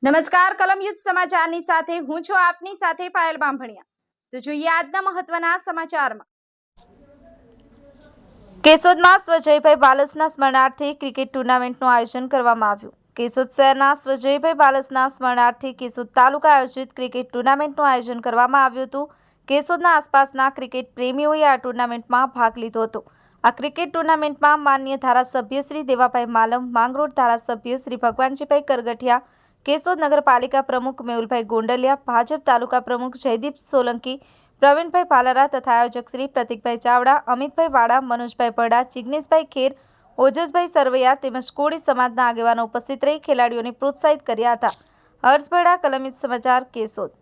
નમસ્કાર કલમ યુદ્ધ સમાચારની સાથે હું છું આપની સાથે પાયલ બામભણિયા। તો જોઈએ આજના મહત્વના સમાચારમાં। કેશોદમાં સ્વજયભાઈ બાલસના સ્મરણાર્થે ક્રિકેટ ટુર્નામેન્ટનું આયોજન કરવામાં આવ્યું। કેશોદ શહેરના સ્વજયભાઈ બાલસના સ્મરણાર્થે કેશોદ તાલુકા આયોજિત ક્રિકેટ ટુર્નામેન્ટનું આયોજન કરવામાં આવ્યું હતું। કેશોદના આસપાસના ક્રિકેટ પ્રેમીઓએ આ ટુર્નામેન્ટમાં ભાગ લીધો હતો। આ ક્રિકેટ ટુર્નામેન્ટમાં માન્ય ધારાસભ્ય શ્રી દેવાભાઈ માલમ, માંગરોળ ધારાસભ્ય શ્રી ભગવાનજીભાઈ કરગઠિયા, કેશોદ નગરપાલિકા પ્રમુખ મેહુલભાઈ ગોંડલિયા, ભાજપ તાલુકા પ્રમુખ જયદીપ સોલંકી, પ્રવીણભાઈ ભાલારા તથા આયોજક શ્રી પ્રતિકભાઈ ચાવડા, અમિતભાઈ વાડા, મનોજભાઈ પરડા, જિગ્નેશભાઈ ખેર, ઓજસભાઈ સરવૈયા તેમજ કોળી સમાજના આગેવાનો ઉપસ્થિત રહી ખેલાડીઓને પ્રોત્સાહિત કર્યા હતા। હર્ષ બરડા, કલમ યુદ્ધ સમાચાર, કેશોદ।